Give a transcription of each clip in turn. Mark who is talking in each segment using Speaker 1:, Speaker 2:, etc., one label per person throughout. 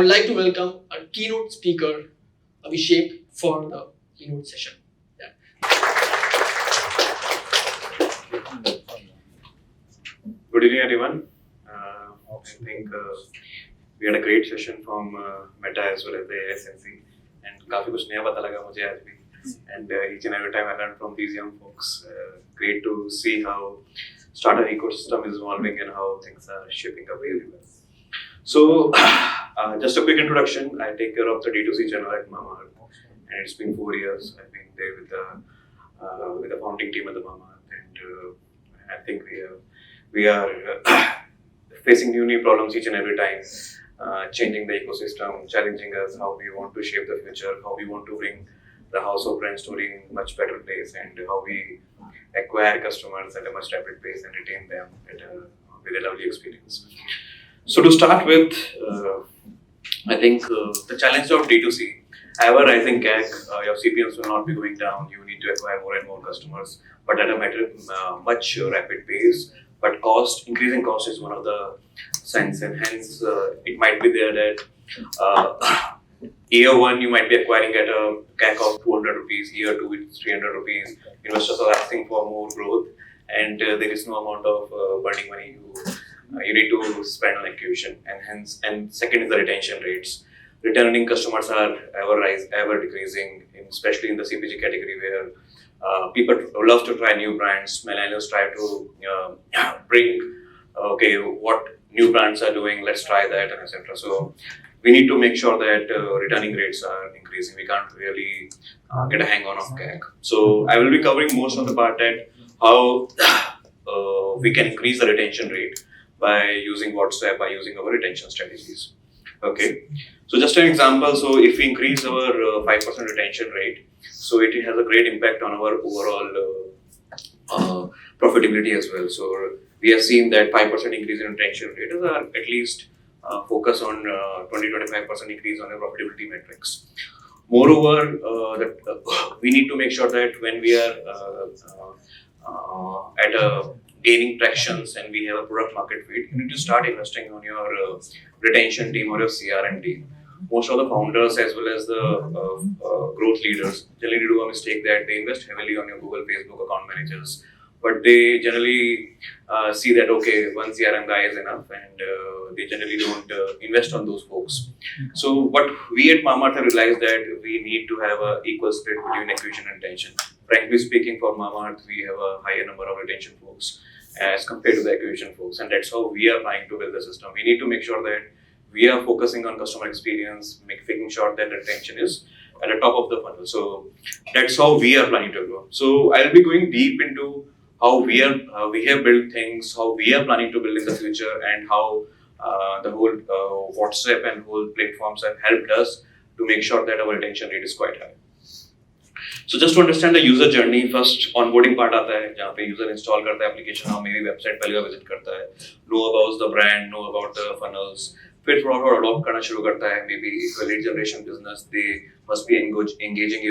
Speaker 1: would like to welcome our keynote speaker, Abhishek, for the keynote session.
Speaker 2: Good evening, everyone. I think we had a great session from Meta as well as the AiSensy, and काफी कुछ नया पता लगा मुझे आज भी. And each and every time I learn from these young folks. Great to see how startup ecosystem is evolving and how things are shaping up really well. So, just a quick introduction. I take care of the D2C channel at Mamaearth, and it's been 4 years. I've been there with the founding team at the Mamaearth, and I think we are facing new problems each and every time, changing the ecosystem, challenging us how we want to shape the future, how we want to bring the house of brand story in much better place, and how we acquire customers at a much rapid pace and retain them with a lovely experience. So to start with, I think the challenge of D2C, ever rising CAC, your CPMs will not be going down. You need to acquire more and more customers, but at a much rapid pace. But increasing cost is one of the signs, and hence it might be there that year one you might be acquiring at a CAC of 200 rupees, year two it's 300 rupees. Investors are asking for more growth, and there is no amount of burning money you need to spend on acquisition, and second is the retention rates. Returning customers are ever decreasing, especially in the CPG category where people love to try new brands. Millennials try to bring, what new brands are doing, let's try that, and etc. So we need to make sure that returning rates are increasing. We can't really get a hang on of CAC. So I will be covering most of the part that how we can increase the retention rate by using WhatsApp, by using our retention strategies. Okay. So just an example, so if we increase our 5% retention rate, so it has a great impact on our overall profitability as well. So we have seen that 5% increase in retention rate is at least focus on 20-25% increase on our profitability metrics. Moreover, we need to make sure that when we are at a gaining tractions and we have a product market fit, you need to start investing on your retention team or your CRM team. Most of the founders as well as the growth leaders generally do a mistake that they invest heavily on your Google, Facebook account managers, but they generally see that one CRM guy is enough, and they generally don't invest on those folks. So what we at Mamearth have realized that we need to have an equal split between acquisition and retention. Frankly speaking, for Mamearth, we have a higher number of retention folks as compared to the acquisition folks, and that's how we are trying to build the system. We need to make sure that we are focusing on customer experience, making sure that retention is at the top of the funnel. So that's how we are planning to grow. So I'll be going deep into how we have built things, how we are planning to build in the future, and how the whole WhatsApp and whole platforms have helped us to make sure that our retention rate is quite high. So just to understand the user journey, first onboarding part आता है जहाँ पे user install करता है application, हम मेरी website पहली बार visit करता है, know about the brand, know about the funnels, फिर थोड़ा adopt करना शुरू करता है. Maybe if a lead generation business, they must be engaging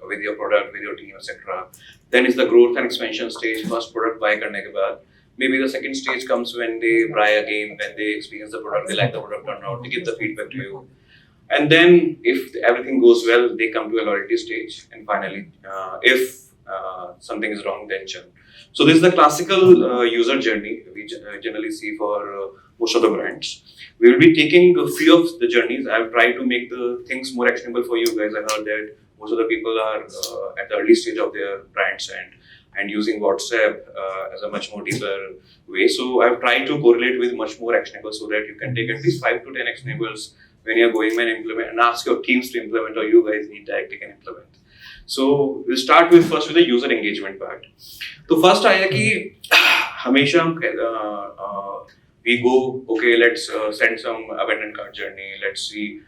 Speaker 2: with your product, with your team, etc. Then is the growth and expansion stage. First product buy करने के बाद, maybe the second stage comes when they buy again, when they experience the product, they like the product or not, they give the feedback to you. And then, if everything goes well, they come to a loyalty stage. And finally, if something is wrong, then churn. So this is the classical user journey we generally see for most of the brands. We will be taking a few of the journeys. I have tried to make the things more actionable for you guys. I heard that most of the people are at the early stage of their brands and using WhatsApp as a much more deeper way. So I have tried to correlate with much more actionable so that you can take at least 5 to 10 actionables when you're going and implement, and ask your teams to implement, or you guys need to actually can implement. So we'll start with the user engagement part. So first आया कि हमेशा we go, let's send some abandoned cart journey, let's see,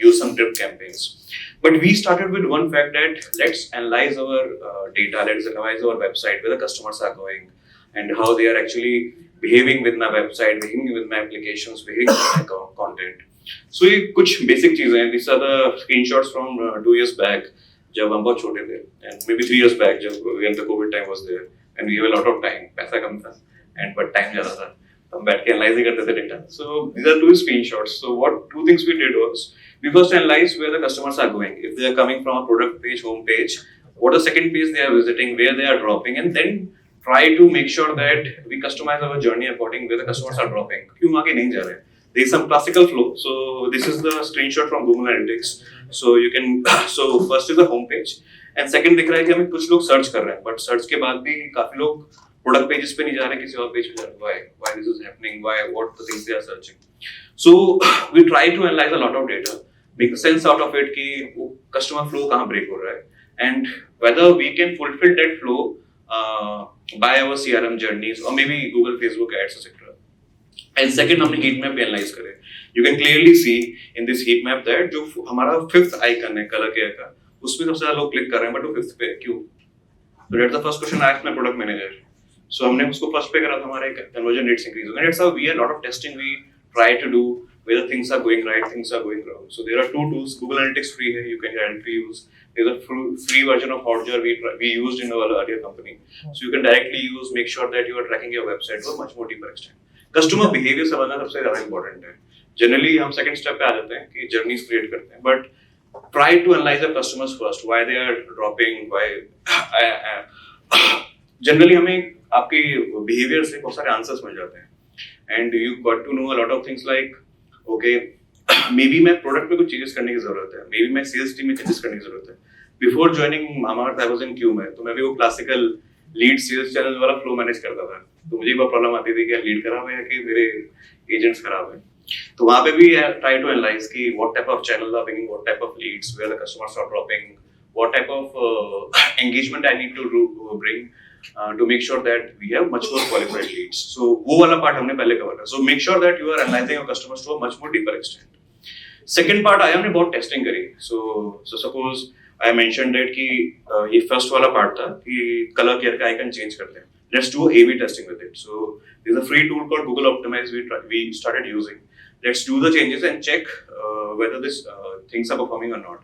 Speaker 2: use some drip campaigns. But we started with one fact that let's analyze our data, let's analyze our website, where the customers are going and how they are actually behaving with my website, behaving with my applications, behaving with my content. So ये कुछ basic चीजें हैं. These are the screenshots from 2 years back, जब हम बहुत छोटे थे, and maybe 3 years back, when the COVID time was there, and we have a lot of time, पैसा कम था, but time ज़्यादा था. हम बैठ के एनालाइज ही करते थे data. So these are two screenshots. So what two things we did was we first analyzed where the customers are going. If they are coming from a product page, home page, what the second page they are visiting, where they are dropping, and then try to make sure that we customize our journey according where the customers are dropping. क्यों आगे नहीं जा रहे हैं? There is some classical flow. So this is the screenshot from Google Analytics. So you can so first is the home page, and second दिख रहा है कि हमें कुछ लोग सर्च कर रहे हैं, but सर्च के बाद भी काफी लोग प्रोडक्ट पेजेस पे नहीं जा रहे, किसी और पेज पे जा रहे हैं. Why this is happening? Why what the things they are searching? So we try to analyze a lot of data, make sense out of it कि वो customer flow कहाँ break हो रहा है, and whether we can fulfill that flow by our CRM journeys or maybe Google, Facebook ads, etc. And second हमने heat map पे analyze करे. You can clearly see in this heat map that जो हमारा fifth icon है color care का, उसमें सबसे ज़्यादा लोग click कर रहे हैं, but वो fifth पे है क्यों? So that's the first question I asked my product manager. So हमने उसको फर्स्ट पे करा तो हमारे conversion rates increase हो गए. That's how we a lot of testing we try to do whether things are going right, things are going wrong. So there are two tools. Google Analytics free है, you can directly use. There's a free version of Hotjar we used in our earlier company. So you can directly use, make sure that you are tracking your website to a much more deeper extent. Customer behavior समझना सबसे ज़्यादा important है. Generally हम second step पे आ जाते हैं कि journeys create करते हैं, but try to analyze the customers first. Why they are dropping? Why? Generally हमें आपके बिहेवियर से बहुत सारे आंसर्स मिल जाते हैं and you got to know a lot of things like okay maybe मैं प्रोडक्ट में कुछ चेंजेस करने की जरूरत है, मे बी मैं सेल्स टीम में चेंजेस करने की जरूरत है. Before joining Mamaearth I was in Q में, तो मैं भी वो क्लासिकल लीड सेल्स चैनल वाला फ्लो मैनेज करता था. तो मुझे बहुत प्रॉब्लम आती थी कि लीड खराब है या कि मेरे एजेंट्स खराब हैं. तो वहाँ पे भी ट्राई टू एनालाइज कि what type of channel are bringing what type of leads, where the customers are dropping, what type of engagement I need to bring to make sure that we have much more qualified leads. So वो वाला part हमने पहले cover किया. So make sure that you are analyzing your customers to a much more deeper extent. Second part आया, हमने बहुत testing करी. So suppose I mentioned that कि ये first वाला part था कि color care का icon change करते हैं. Let's do A/B testing with it. So there's a free tool called Google Optimize we started using. Let's do the changes and check whether this things are performing or not.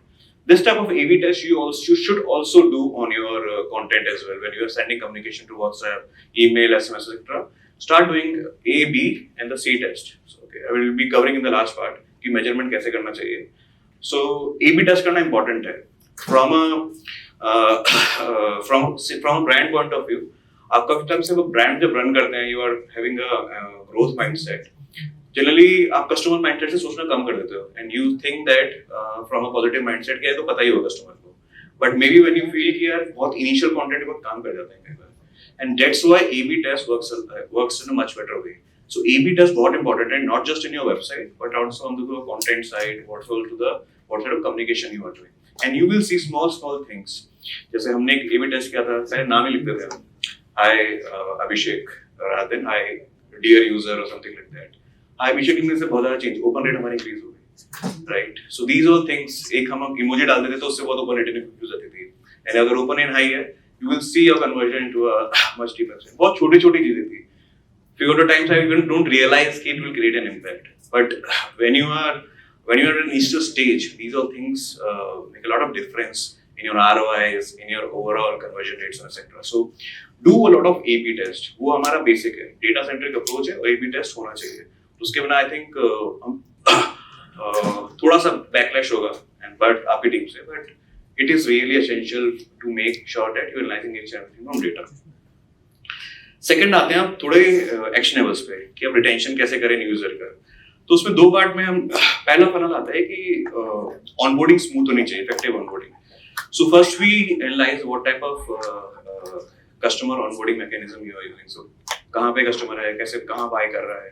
Speaker 2: This type of A/B test you should also do on your content as well. When you are sending communication to WhatsApp, email, SMS, etc., start doing A, B, and the C test. So, okay, I will be covering in the last part कि measurement कैसे करना चाहिए. So A/B test करना important है. From a brand point of view, आप काफी time से वो brand जब run करते हैं, you are having a growth mindset. Generally आप कस्टमर माइंडसेट से सोचना कम कर देते हो and you think that from a positive mindset क्या है तो पता ही होगा कस्टमर को, but may be when you feel कि यार बहुत इनिशियल कंटेंट बहुत काम कर जाते हैं कई बार, and that's why A/B test works in a much better way. So A/B test बहुत इंपॉर्टेंट है, not just in your website but also on the content side, what side of communication you are doing, and you will see small things. जैसे हमने एक A/B test किया था, पहले नाम ही लिखते थे, हाय अभिषेक rather than hi dear user or something like that. अभिषेक लिखने से बहुत ज्यादा चेंज, ओपन रेट हमारी इंक्रीज हो गई, right. So these all things, एक हम इमोजी डाल देते तो उससे बहुत ओपन रेट इंक्रीज होती थी, एंड अगर ओपन रेट हाई है you will see your conversion to a much deeper extent. बहुत छोटी छोटी चीजें थी. few of the times I even don't realize it will create an impact, but when you are at an initial stage, these all things make a lot of difference in your ROIs, in your overall conversion rates, etc. So do a lot of A/B test. वो हमारा basic है, data centric approach है और A/B test होना चाहिए. उसके बिना I think थोड़ा सा बैकलैश होगा एंड बट आपकी टीम से, but it is really essential to make sure that you analysing each and everything from data. Second आते हैं आप थोड़े एक्शनेबल्स पे कि अब रिटेंशन कैसे करें यूजर का. तो उसमें दो पार्ट में हम पहला फनल आता है कि ऑनबोर्डिंग स्मूथ होनी चाहिए, effective onboarding. So first we analyse what type of customer onboarding mechanism you are using. So कहाँ पे कस्टमर है, कैसे कहाँ बाय कर रहा है,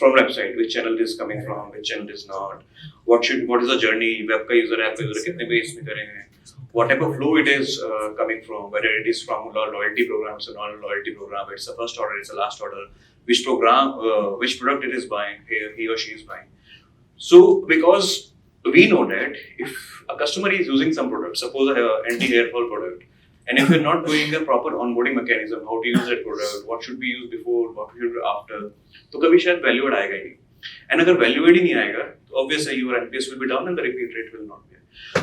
Speaker 2: from website, which channel is coming from, which channel is not, what is the journey, web का user, app का user कितने base में करेंगे, what type of flow it is coming from, whether it is from loyalty programs or non-loyalty program, it's the first order, it's the last order, which product it is buying, he or she is buying. So because we know that if a customer is using some product, suppose an anti-hair fall product, and if you're not doing a proper onboarding mechanism, how to use that product, what should be used before, what should be after, तो कभी शायद value add आएगा ही नहीं. And अगर value add ही नहीं आएगा, तो obviously your NPS will be down and the repeat rate will not be.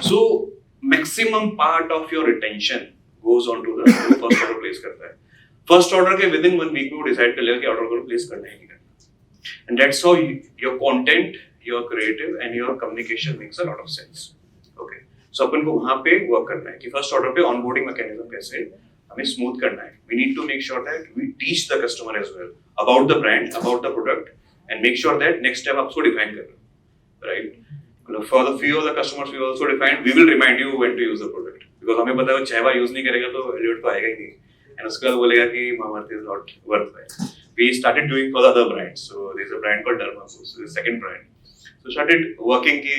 Speaker 2: So maximum part of your retention goes on to the first order place करता है. First order के with in 1 week में वो decide कर लेगा कि order को place करना है कि करना, and that's how your content, your creative and your communication makes a lot of sense. Okay, so अपन को वहां पे वर्क करना है कि फर्स्ट ऑर्डर पे ऑनबोर्डिंग मैकेनिज्म कैसे हमें स्मूथ करना है. We need to make sure that we teach the customer as well about the brand, about the product, and make sure that next step आप उसको डिफाइन कर रहे हो, right. For the few of the customers we also defined, we will remind you when to use the product, because हमें पता है वो 6 बार use नहीं करेगा तो रिजल्ट तो आएगा ही नहीं, and उसके बाद बोलेगा कि Mamaearth is not worthwhile. We started doing for the other brands, so there is a brand called Derma, so the second brand, so started working कि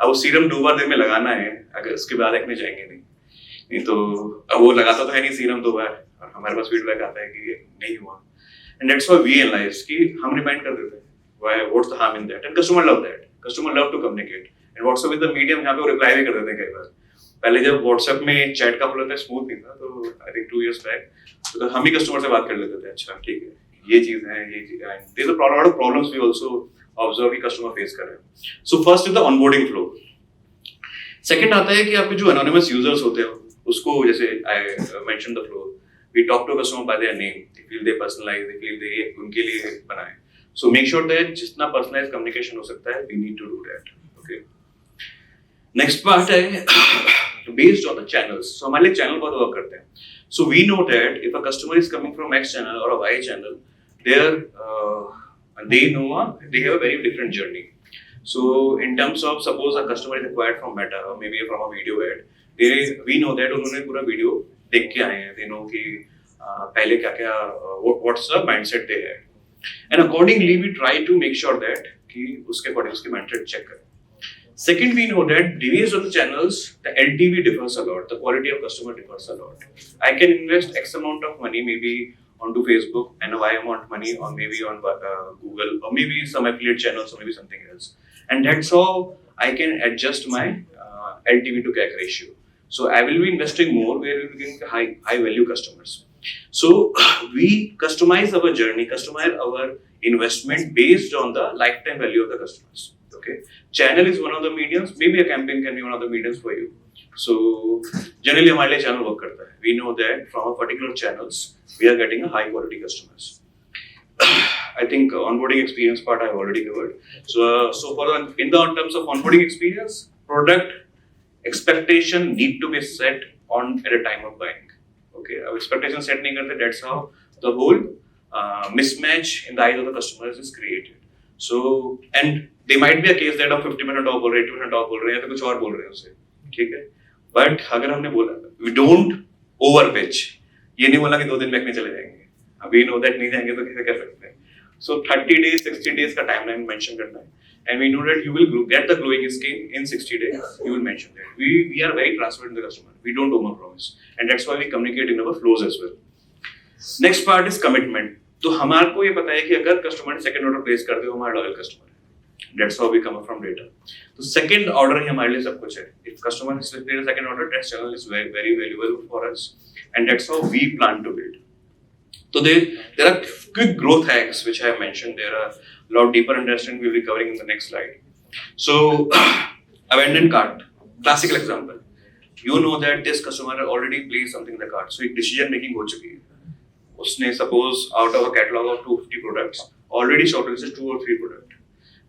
Speaker 2: अब वो सीरम 2 बार दिन में लगाना है, अगर उसके बाद रखने जाएंगे नहीं तो अब वो लगाता तो है नहीं सीरम 2 बार, और हमारे पास फीडबैक आता है कि नहीं हुआ, and that's why we analyze कि हम रिमाइंड कर देते हैं why, what's the harm in that, and customer love that. Customer love to communicate, and WhatsApp is the medium जहाँ पे वो reply भी कर देते हैं कई बार. पहले जब WhatsApp में chat का फ्लो था स्मूथ नहीं था, तो I think 2 years back तो हम ही कस्टमर से बात कर लेते थे, अच्छा ठीक है ये चीज है, ये चीज है. There's a lot of problems we also observe कि कस्टमर फेस कर रहे हैं. So first is the onboarding flow. Second आता है कि आपके जो anonymous users होते हैं उसको, जैसे I mentioned the flow, we talk to customer by their name, they feel they personalize, they feel they उनके लिए बनाए. So make sure that जितना personalized communication हो सकता है, we need to do that. Okay. Next part है based on the channels. So हमारे लिए channel बहुत work करते हैं. So we know that if a customer is coming from X channel or a Y channel, they have a very different journey. So in terms of suppose a customer is acquired from Meta or maybe from a video ad, we know that उन्होंने पूरा video देख के आए हैं. They know कि पहले क्या what's the mindset they had. And accordingly, we try to make sure that कि उसके according उसके mindset check करें. Second, we know that based on the channels, the LTV differs a lot, the quality of customer differs a lot. I can invest X amount of money maybe onto Facebook and Y amount money on maybe on Google or maybe some affiliate channels or maybe something else. And that's how I can adjust my LTV to CAC ratio. So I will be investing more where we will be getting high value customers. So we customize our journey, customize our investment based on the lifetime value of the customers. Okay, channel is one of the mediums. Maybe a campaign can be one of the mediums for you. So generally, हमारे लिए channel work करता है. We know that from a particular channels, we are getting a high quality customers. I think onboarding experience part I've already covered. So for in terms of onboarding experience, product expectation need to be set on at a time of buying. Okay, अब expectation set नहीं करते, that's how the whole mismatch in the eyes of the customers is created. So and they might be a case that हम 50% off बोल रहे हैं, 80% off बोल रहे हैं, या फिर कुछ और बोल रहे हैं उसे, ठीक है. But अगर हमने बोला we don't over pitch, ये नहीं बोला कि 2 दिन में चले जाएंगे, अभी know that नहीं जाएंगे तो कैसे कर सकते हैं. So 30 days, 60 days का timeline mention करना है. And we know that you will get the glowing skin in 60 days. You will mention that. We are very transparent to the customer. We don't overpromise, and that's why we communicate in our flows as well. Next part is commitment. तो हमारे को ये पता है कि अगर customer ने second order place कर दिया, हमारा लॉयल कस्टमर है. That's how we come up from data. तो सेकंड ऑर्डर ही हमारे लिए सब कुछ है. If customer has placed a second order, that channel is very very valuable for us, and that's how we plan to build. So there are quick growth hacks which I have mentioned. There are a lot deeper understanding we will be covering in the next slide. So abandoned cart, classical example. You know that this customer already placed something in the cart, so decision making हो चुकी है. उसने suppose out of a catalog of 250 products already shortlisted 2 or 3 products,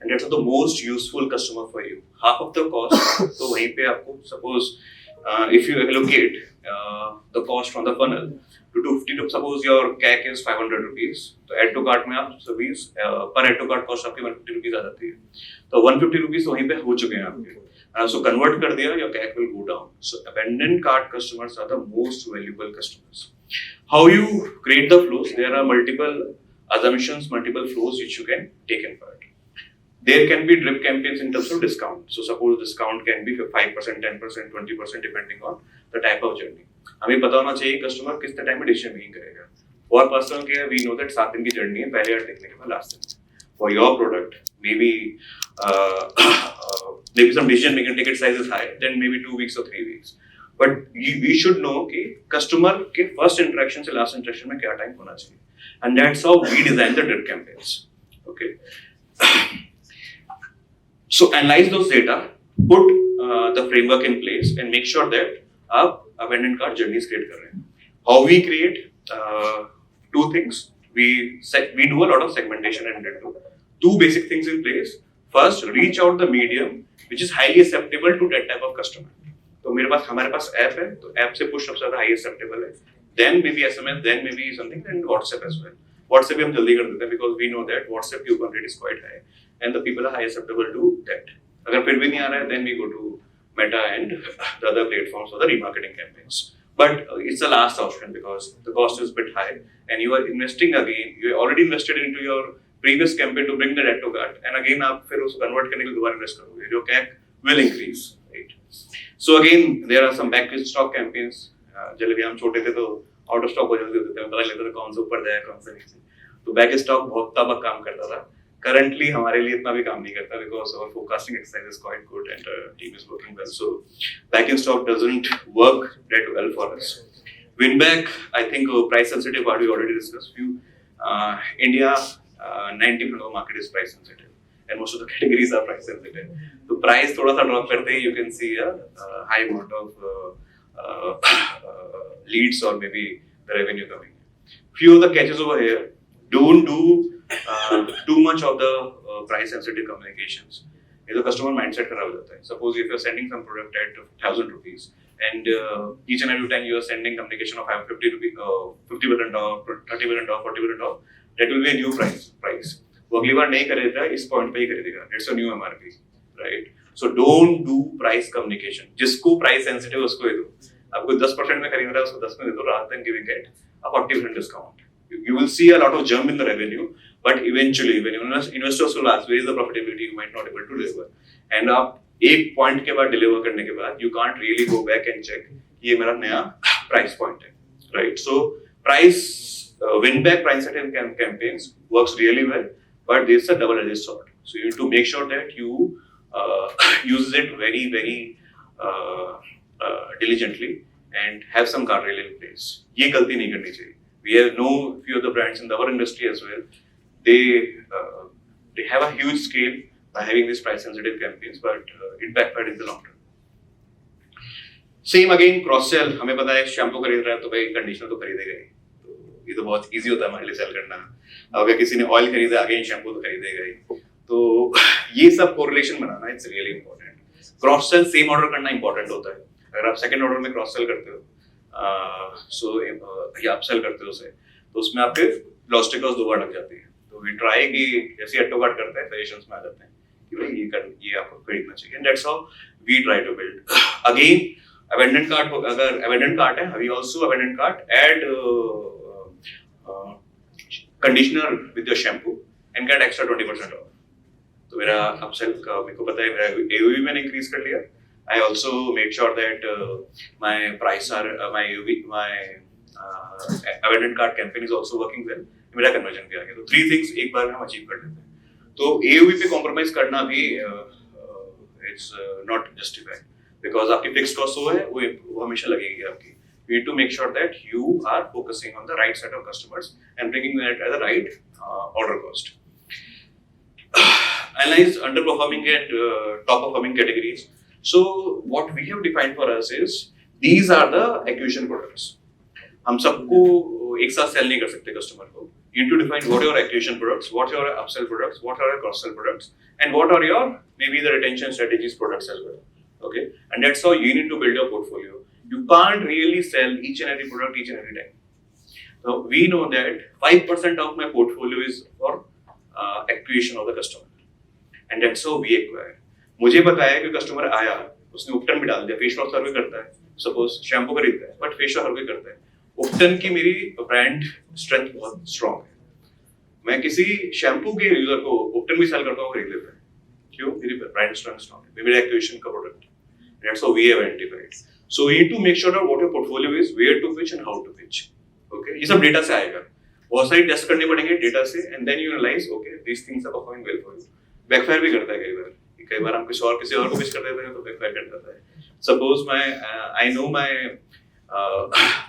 Speaker 2: and that's the most useful customer for you. Half of the cost तो वहीं पे आपको suppose if you allocate the cost from the funnel to 250, suppose your CAC is 500 rupees, तो add to cart में आप सभी per add to cart cost आपकी 150 rupees आ जाती है, तो 150 rupees वहीं पे हो चुके हैं आपके. So convert कर दिया, your CAC will go down. So abandoned cart customers are the most valuable customers. How you create the flows? There are multiple assumptions, multiple flows which you can take in part. There can be drip campaigns in terms of discount. So suppose discount can be 5%, 10%, 20% depending on the type of journey. हमें पता होना चाहिए customer किस time में decision making करेगा. For personal care we know that 7 दिन की journey है, पहले यार देखने के बाद लास्ट दिन. For your product maybe some decision making ticket size is high, then maybe 2 weeks or 3 weeks. But we should know कि customer के first interaction से last interaction में क्या time होना चाहिए, and that's how we design the drip campaigns. Okay. So analyze those data, put the framework in place, and make sure that आप abandoned cart journeys create कर रहे हैं. How we create? two things. We do a lot of segmentation and do two basic things in place. First, reach out the medium which is highly acceptable to that type of customer. तो हमारे पास app है, तो app से push सबसे ज़्यादा high acceptable है. Then maybe SMS, then maybe something, and WhatsApp as well. WhatsApp भी हम जल्दी कर देते हैं because we know that WhatsApp की open rate is quite high and the people are high acceptable to that. अगर फिर भी नहीं आ रहा है, then we go to Meta and the other platforms for the remarketing campaigns. But it's the last option because the cost is a bit high and you are investing again. You already invested into your previous campaign to bring the add to cart, and again आप फिर उसको convert करने के लिए दोबारा invest करोगे. Your CAC will increase, right? So again, there are some back stock campaigns. जब हम छोटे थे तो out of stock हो जल्दी होते थे, पता लगता था कौन सा ऊपर जाए कौन सा नीचे. तो back stock बहुत तब काम करता था. Currently हमारे लिए इतना भी काम नहीं करता because our forecasting exercise is quite good and team is working well. So back in stock doesn't work that well for us. Win back, I think price sensitive part we already discussed. India, 90% of the market is price sensitive and most of the categories are price sensitive. So price थोड़ा सा drop करते ही you can see a high amount of leads or maybe the revenue coming. Few of the catches over here. Don't do too much of the price sensitive communications. ये तो customer mindset खराब हो जाता है. Suppose if you're sending some product at 1,000 rupees and each and every time you are sending communication of 50 rupees, 50% off, 30% off, 40% off, that will be a new price. वो अगली बार नहीं खरीदेगा, इस point पे ही खरीदेगा. That's a new MRP, right? So don't do price communication. जिसको price sensitive उसको ही दो. आपको 10% में खरीद रहा है उसको 10 में दे दो rather than giving it a 40% discount. You will see a lot of jump in the revenue, but eventually when investors will ask where is the profitability, you might not able to deliver. And आप एक point के बाद deliver करने के बाद you can't really go back and check ये मेरा नया price point है, right? So price win back price setting campaigns works really well, but this is a double-edged sword. So you need to make sure that you use it very diligently and have some guardrail in place. ये गलती नहीं करनी चाहिए. We have know few of the brands in our industry as well. They have a huge scale by having these price sensitive campaigns, but it backfired in the long run. Same again cross sell. हमें पता है shampoo खरीद रहा है तो भाई conditioner तो खरीदेगा ही. तो ये तो बहुत easy होता है हमारे लिए सेल करना. अगर किसी ने ऑयल खरीदा अगेन शैम्पू तो खरीदेगा ही. तो ये सब correlation banana it's really important. Cross sell same order करना important होता है. अगर आप second order में cross sell करते हो या अपसेल करते हो उसे तो उसमें आपके लॉजिस्टिक कॉस्ट दो बार लग जाती है. तो वी ट्राई कि जैसे ऑटो कार्ड करते हैं सजेशंस में आ जाते हैं कि भाई ये आपको खरीदना चाहिए. And that's how we try to build. Again abandoned cart अगर अबेंडेंट कार्ट है we also abandoned cart add conditioner with your shampoo and get extra 20% off. तो मेरा अपसेल का मेरे को पता है मेरा एओवी मैंने इंक्रीज कर लिया. I also made sure that my price are my abandoned cart campaign is also working well. मेरा conversion भी आ गया. तो 3 things एक बार में हम achieve कर लेते हैं. तो AOV पे compromise करना भी it's not justified because आपकी fixed cost वो हमेशा लगेगी आपकी. You need to make sure that you are focusing on the right set of customers and bringing that at the right order cost. Analyze underperforming and top performing categories. So what we have defined for us is these are the acquisition products. हम सबको एक साथ cell नहीं कर सकते customer को. You need to define what are your acquisition products, what are your upsell products, what are your cross-sell products, and what are your maybe the retention strategies products as well. Okay, and that's how you need to build your portfolio. You can't really sell each and every product each and every time. So we know that 5% of my portfolio is for acquisition of the customer, and that's how we acquire. मुझे पता है कि customer आया उसने उपटन भी डाल दिया. Face wash हर कोई करता है. सपोज शैम्पू खरीदता है बट फेस वॉश हर कोई करता है. उपटन की मेरी ब्रांड स्ट्रेंथ बहुत स्ट्रांग है. मैं किसी शैम्पू के यूजर को उपटन भी सेल करता हूँ खरीद लेता है. क्यों? मेरी ब्रांड स्ट्रेंथ स्ट्रांग है. मेरे एक्विजिशन का product. That's how we have identified. So we need to make sure that what your portfolio is, where to pitch and how to pitch. Okay, ये सब डेटा से आएगा. बहुत सारी टेस्ट करने पड़ेंगे डेटा से and then you realize okay these things are performing well for you. Backfire भी करता है कई बार हम किसी और को पिच कर देते हैं तो बैकफायर कर जाता है. Suppose I know my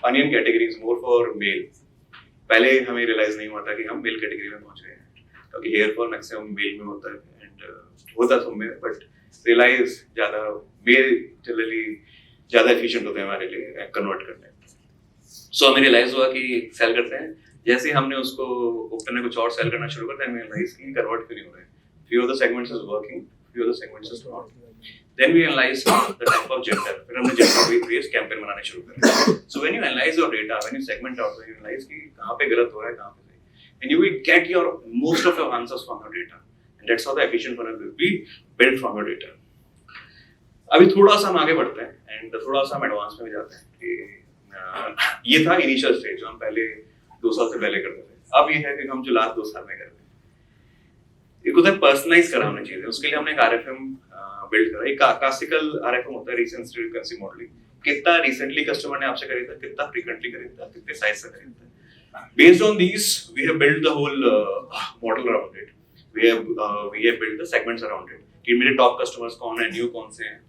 Speaker 2: onion category is more for male. पहले हमें रियलाइज नहीं हुआ था कि हम मेल कैटेगरी में पहुंच गए हैं क्योंकि हेयर फॉल मैक्सिमम मेल में होता है एंड होता सब में. बट रियलाइज ज्यादा मेल जनरली ज्यादा एफिशिएंट होते हैं हमारे लिए कन्वर्ट करने. सो हमें रियलाइज हुआ कि सेल करते हैं जैसे ही हमने उसको ओपन ने कुछ और सेल करना शुरू कर देन वी रियलाइज कि कन्वर्ट क्यों नहीं हो रहे, few of the segments is working, few of the segments is not. Then we analyze the type of gender. फिर हमने gender based campaign बनाने शुरू करे. So when you analyze your data, when you segment out, when you analyze कि कहाँ पे गलत हो रहा है, कहाँ पे सही, and you will get your most of your answers from your data, and that's how the efficient funnel will be built from your data. अभी थोड़ा सा हम आगे बढ़ते हैं and थोड़ा सा हम एडवांस में भी जाते हैं कि ये था इनिशियल स्टेज जो हम पहले 2 साल से पहले करते थे. अब ये है कि हम जो लास्ट 2 साल में कर रहे हैं. एक होता है पर्सनलाइज करा हमने चीजें, उसके लिए हमने एक आरएफएम बिल्ड करा. एक क्लासिकल आरएफएम होता है, रिसेंसी फ्रीक्वेंसी मॉडलिंग. कितना रिसेंटली कस्टमर ने आपसे खरीदा, कितना फ्रीक्वेंटली खरीदा, कितने साइज से खरीदा. Based on these we have build the whole model around it. We have build the segments around it कि मेरे टॉप कस्टमर्स कौन है, न्यू कौन से हैं.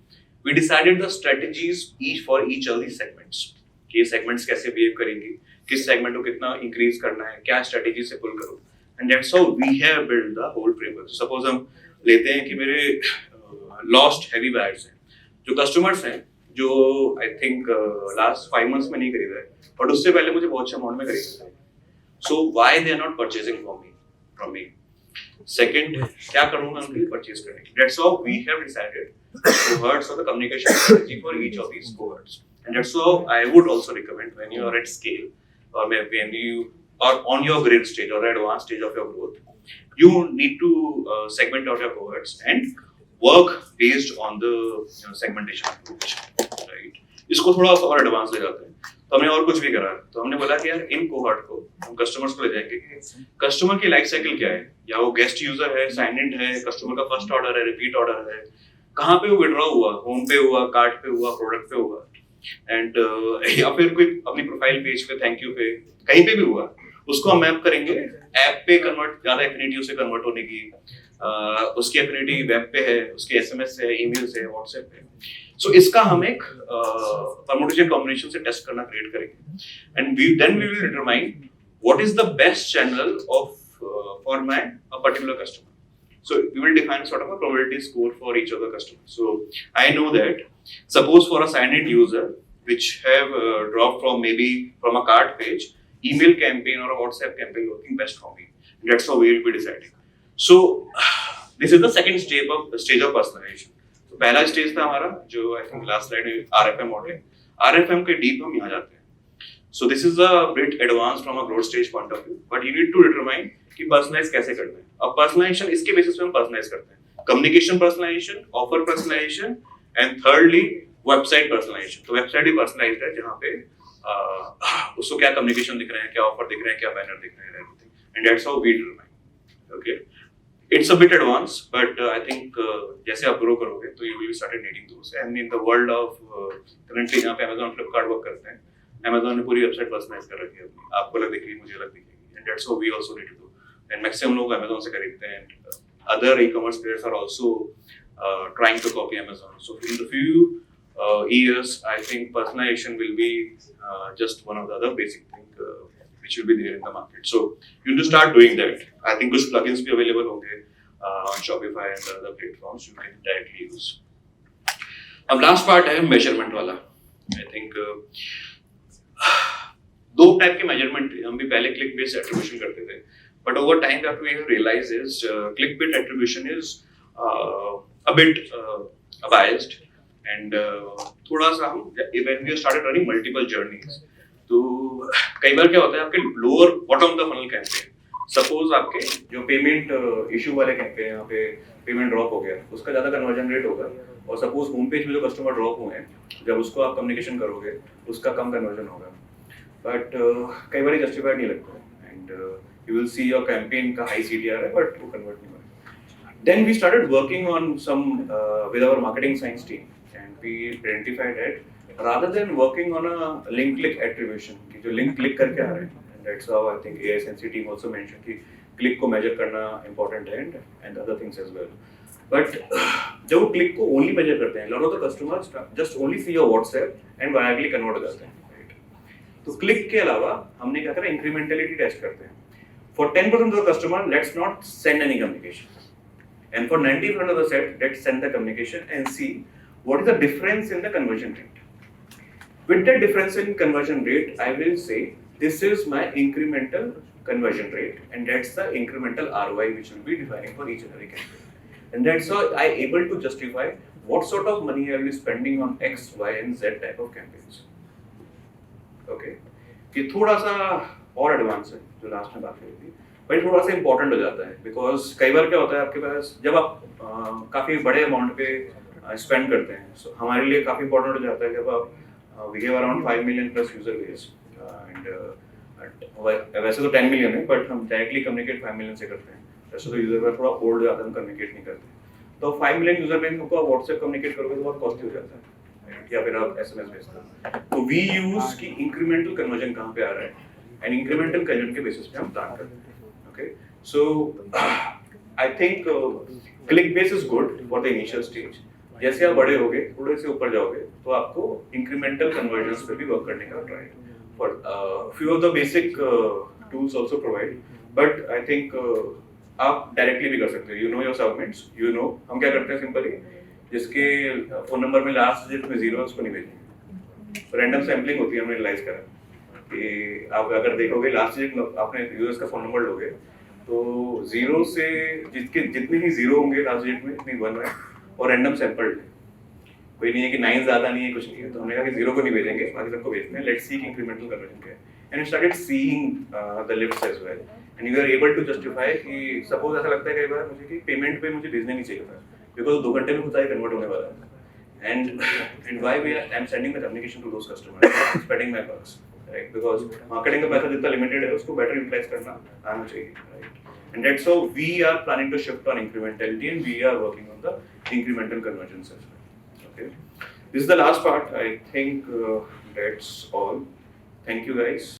Speaker 2: We decided the strategies each for each of these segments कि ये segments कैसे बिहेव करेंगी, किस सेगमेंट को कितना इंक्रीज करना है, क्या स्ट्रेटजी से पुल करो. And that's how we have built the whole framework. So suppose हम लेते हैं कि मेरे lost heavy buyers हैं, जो customers हैं, जो I think last 5 months में नहीं खरीदा है, but उससे पहले मुझे बहुत अच्छे amount में खरीदा है. So why they are not purchasing from me? Second, क्या करूँगा उनके लिए purchase करने के लिए? That's how we have decided cohorts of the communication strategy for each of these cohorts. And that's how I would also recommend when you are at scale or when you or on your growth stage or advanced stage of your growth, you need to segment out your cohorts and work based on the segmentation approach, right? इसको थोड़ा सा और advance ले जाते हैं. तो हमने और कुछ भी करा. तो हमने बोला कि यार इन कोहॉर्ट को हम कस्टमर्स को ले जाएंगे कि कस्टमर की लाइफ साइकिल क्या है, या वो गेस्ट यूजर है, साइन इन है, कस्टमर का फर्स्ट ऑर्डर है, रिपीट ऑर्डर है, कहाँ पे वो विड्रॉ हुआ, होम पे हुआ, कार्ट पे हुआ, प्रोडक्ट पे हुआ, एंड या फिर कोई अपनी प्रोफाइल पेज पे, थैंक यू पे, कहीं पे भी हुआ, उसको हम मैप करेंगे. ऐप पे कन्वर्ट, ज्यादा एफिनिटी उसे कन्वर्ट होने की, उसकी एफिनिटी वेब पे है, उसके एसएमएस से, ईमेल से, व्हाट्सएप पे. सो इसका हम एक परमुटेशन कॉम्बिनेशन से टेस्ट करना क्रिएट करेंगे. And we will determine what is the best channel of for my a particular customer. So we will define sort of a probability score for each of the customers. So I know that suppose for a signed-in user which have dropped from maybe from a cart page, email campaign or a WhatsApp campaign working best for me. That's how we will be deciding. So this is the second stage of personalization. So पहला stage था हमारा जो I think last slide में RFM modeling. RFM के deep हम यहाँ जाते हैं. So this is a bit advanced from a growth stage point of view, but you need to determine कि personalize कैसे करना है. अब personalization इसके basis पे हम personalize करते हैं. Communication personalization, offer personalization, and thirdly website personalization. तो website भी personalized है जहाँ पे उसको क्या communication दिख रहे हैं, क्या offer दिख रहे हैं, क्या banner दिख रहे हैं, everything. And that's how we determine. Okay. It's a bit advanced, but I think जैसे आप grow करोगे तो you will start needing those. And in the world of currently जहाँ पे Amazon, Flipkart work करते हैं, Amazon ने पूरी वेबसाइट पर्सनलाइज कर रखी है अपनी. आपको अलग दिखेगी, मुझे अलग दिखेगी. And that's how we also need to do. And maximum लोग Amazon से खरीदते हैं. And other e-commerce players are also trying to copy Amazon. So in the few years, I think personalization will be just one of the other basic things which will be there in the market. So you need to start doing that. I think कुछ plugins भी available होंगे on Shopify and other platforms you can directly use. अब last part है measurement वाला. I think दो type के measurement थे. हम भी पहले क्लिक बेस्ड एट्रीब्यूशन करते थे, but over time what we have realised is click based attribution is a bit biased and थोड़ा सा हम when we started running multiple journeys, तो कई बार क्या होता है आपके lower bottom of the funnel campaign, suppose आपके जो पेमेंट इशू वाले कैंपेन यहाँ पे पेमेंट ड्रॉप हो गया, उसका ज्यादा कन्वर्जन रेट होगा, और सपोज होम पेज में जो कस्टमर ड्रॉप हुए हैं जब उसको आप कम्युनिकेशन करोगे उसका कम कन्वर्जन होगा. बट कई बार जस्टिफाइड नहीं लगता है and you will see your campaign का हाई सीटीआर है बट वो कन्वर्ट नहीं होगा. Then we started working on some with our marketing science team and we identified that rather than working on a link click attribution कि जो link click करके आ रहे हैं, and that's how I think AiSensy team also mention कि click को measure करना important है and other things as well. But जब वो क्लिक को ओनली मेजर करते हैं, lot of the customers just only see your WhatsApp and directly convert करते हैं. तो क्लिक के अलावा हमने क्या करा, इंक्रीमेंटलिटी टेस्ट करते हैं. For 10% of the customer let's not send any communication, and for 90% of the set let's send the communication and see what is the difference in the conversion rate. With that difference in conversion rate I will say this is my incremental conversion rate, and that's the incremental ROI which will be defining for each and every campaign. And that's how I able to justify what sort of money I will be spending on X, Y, and Z type of campaigns. Okay, ये थोड़ा सा और advance है जो last में बात करी थी, भाई थोड़ा सा इंपॉर्टेंट हो जाता है, बिकॉज कई बार क्या होता है आपके पास जब आप काफी बड़े अमाउंट पे स्पेंड करते हैं, so, हमारे लिए काफी इंपॉर्टेंट हो जाता है जब आप we have around 5 million plus user base, and वैसे तो 10 मिलियन है, बट हम डायरेक्टली कम्युनिकेट 5 मिलियन से करते हैं, वैसे तो यूजर बेस थोड़ा ओल्ड जाता है, हम कम्युनिकेट नहीं करते, तो 5 मिलियन यूजर बेस को आप व्हाट्सएप कम्युनिकेट करोगे तो बहुत कॉस्टली हो जाता है, या फिर आप एसएमएस भेजते हैं, तो वी यूज की इंक्रीमेंटल कन्वर्जन कहाँ पे आ रहा है, एंड इंक्रीमेंटल कन्वर्जन के बेसिस पे हम प्लान करते हैं. Okay, so I think click base is good for the initial stage. जैसे आप बड़े होगे, थोड़े से ऊपर जाओगे, तो आपको इंक्रीमेंटल कन्वर्जन्स पे भी वर्क करने का try. For few of the basic tools also provide, but I think आप डायरेक्टली भी कर सकते हो. You know your segments, you know हम क्या करते हैं सिंपली, जिसके फोन नंबर में लास्ट डिजिट में 0 है उसको नहीं भेजेंगे. रैंडम सैम्पलिंग होती है, हमने रियलाइज करा कि आप अगर देखोगे लास्ट डिजिट आपने यूजर्स का फोन नंबर लोगे, तो 0 से जितने ही 0 होंगे लास्ट डिजिट में इतनी 1 है, और रैंडम सैंपल कोई नहीं है कि 9 ज्यादा नहीं है, कुछ नहीं है, तो हमने कहा कि 0 को नहीं भेजेंगे, बाकी सबको भेजते हैं. लेट्स सी इंक्रीमेंटल कन्वर्जन क्या है, and we started seeing the lifts as well, and you are able to justify कि सपोज ऐसा लगता है कई बार मुझे कि पेमेंट पे मुझे भेजना नहीं चाहिए था, बिकॉज 2 घंटे में खुद ही कन्वर्ट होने वाला है, and why I am sending the communication to those customers, spreading my bucks, right? Because marketing का पैसा जितना limited है उसको better utilize करना आना चाहिए, right? And that's how we are planning to shift on incrementality, and we are working on the incremental conversions as well. Okay, this is the last part. I think that's all. Thank you guys.